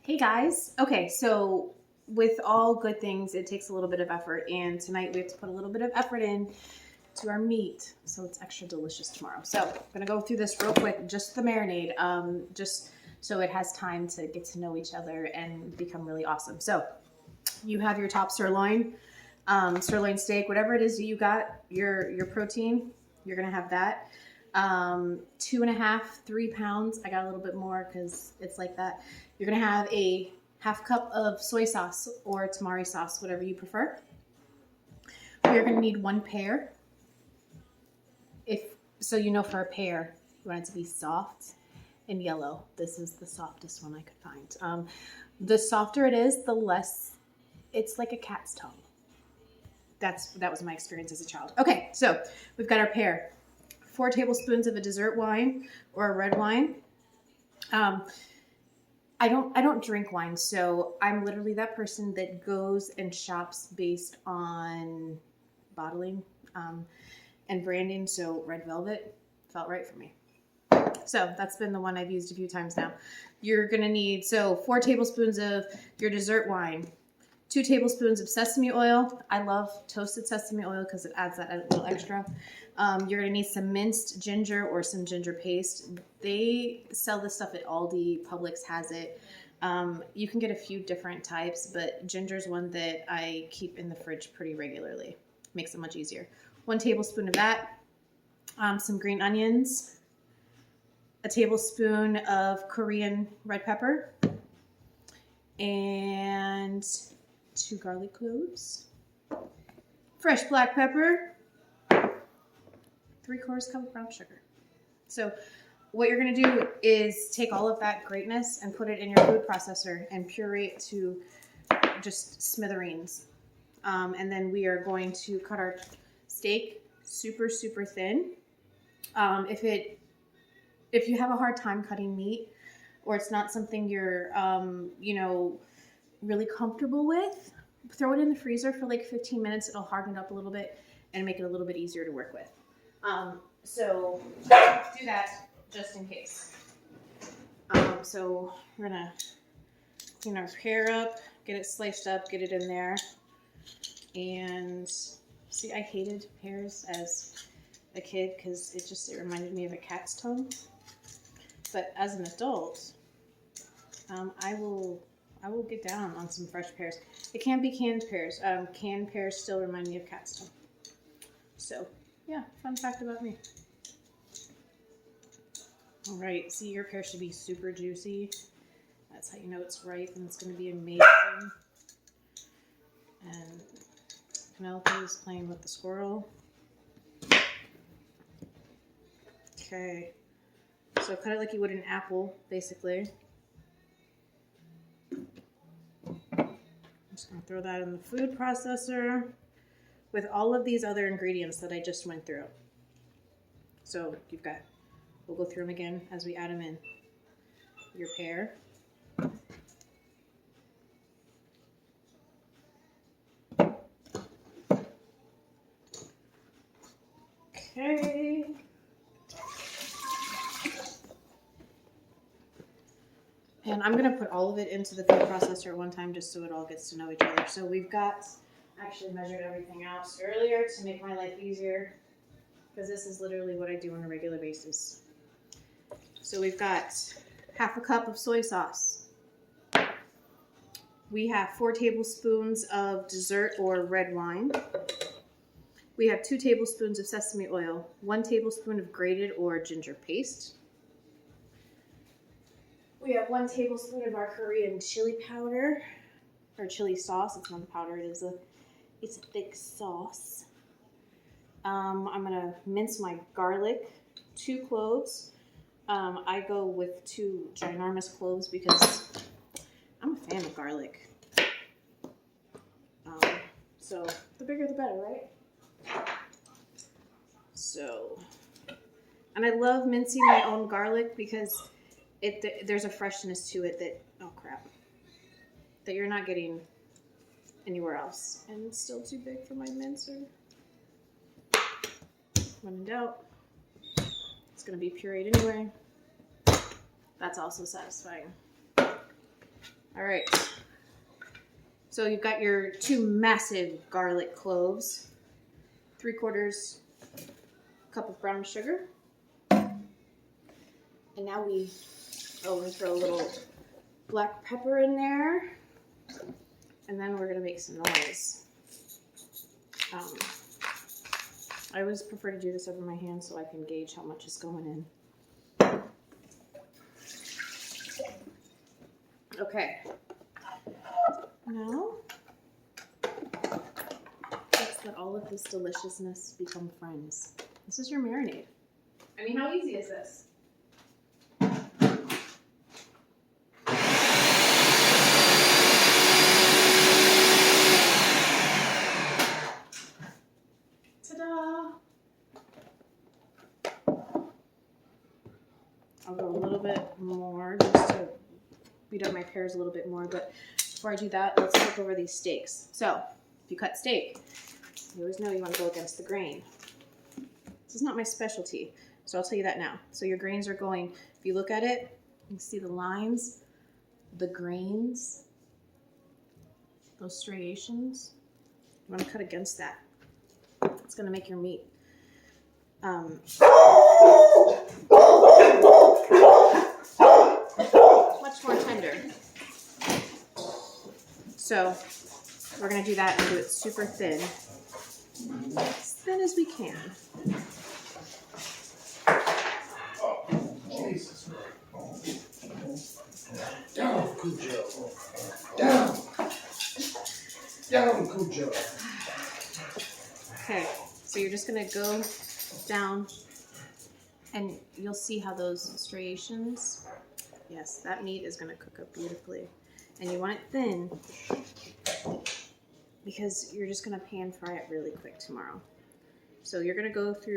Hey guys. Okay, so with all good things, it takes a little bit of effort, and tonight we have to put a little bit of effort in to our meat, so it's extra delicious tomorrow. So I'm gonna go through this real quick, just the marinade, just so it has time to get to know each other and become really awesome. So you have your top sirloin, sirloin steak, whatever it is that you got, your protein, you're gonna have that. 2.5, 3 pounds. I got a little bit more because it's like that. You're gonna have a half cup of soy sauce or tamari sauce, whatever you prefer. We're gonna need 1 pear. So for a pear, you want it to be soft and yellow. This is the softest one I could find. The softer it is, the less it's like a cat's tongue. That was my experience as a child. Okay, so we've got our pear. 4 tablespoons of a dessert wine or a red wine. I don't drink wine, so I'm literally that person that goes and shops based on bottling and branding. So Red Velvet felt right for me. So that's been the one I've used a few times now. You're gonna need 4 tablespoons of your dessert wine, 2 tablespoons of sesame oil. I love toasted sesame oil because it adds that a little extra. You're gonna need some minced ginger or some ginger paste. They sell this stuff at Aldi, Publix has it. You can get a few different types, but ginger's one that I keep in the fridge pretty regularly. Makes it much easier. 1 tablespoon of that, some green onions, a tablespoon of Korean red pepper, and 2 garlic cloves, fresh black pepper, 3/4 cup of brown sugar. So what you're going to do is take all of that greatness and put it in your food processor and puree it to just smithereens. And then we are going to cut our steak super, super thin. If you have a hard time cutting meat, or it's not something you're, really comfortable with, throw it in the freezer for like 15 minutes. It'll harden it up a little bit and make it a little bit easier to work with. So do that just in case. So we're gonna clean our pear up, get it sliced up, get it in there. And see, I hated pears as a kid because it reminded me of a cat's tongue. But as an adult, I will get down on some fresh pears. It can't be canned pears. Canned pears still remind me of cat's tongue. So yeah, fun fact about me. All right, see, your pear should be super juicy. That's how you know it's ripe and it's going to be amazing. And Penelope is playing with the squirrel. Okay, so cut it like you would an apple, basically. I'm just going to throw that in the food processor with all of these other ingredients that I just went through. So we'll go through them again as we add them in. Your pear. Okay. And I'm going to put all of it into the food processor at one time just so it all gets to know each other. So we've got, actually measured everything out earlier to make my life easier, because this is literally what I do on a regular basis. So we've got half a cup of soy sauce. We have 4 tablespoons of dessert or red wine. We have 2 tablespoons of sesame oil, 1 tablespoon of grated or ginger paste. We have 1 tablespoon of our Korean chili powder, or chili sauce. It's not a powder, it's a thick sauce. I'm gonna mince my garlic, 2 cloves. I go with 2 ginormous cloves because I'm a fan of garlic. So the bigger the better, right? So, and I love mincing my own garlic because there's a freshness to it that you're not getting anywhere else. And it's still too big for my mincer. When in doubt, it's going to be pureed anyway. That's also satisfying. All right. So you've got your 2 massive garlic cloves, 3/4 cup of brown sugar. And now we're gonna throw a little black pepper in there. And then we're gonna make some noise. I always prefer to do this over my hand so I can gauge how much is going in. Okay. Now, let's let all of this deliciousness become friends. This is your marinade. I mean, how easy is this? Ta-da! I'll go a little bit more just to beat up my pears a little bit more, but before I do that, let's look over these steaks. So, if you cut steak, you always know you want to go against the grain. This is not my specialty, so I'll tell you that now. So your grains are going, if you look at it, you can see the lines, the grains, those striations. You want to cut against that. It's going to make your meat much more tender. So we're going to do that and do it super thin. As thin as we can. Down, Cujo. Down. Down, Cujo. Okay, so you're just going to go down and you'll see how those striations, yes, that meat is going to cook up beautifully. And you want it thin because you're just going to pan fry it really quick tomorrow. So you're going to go through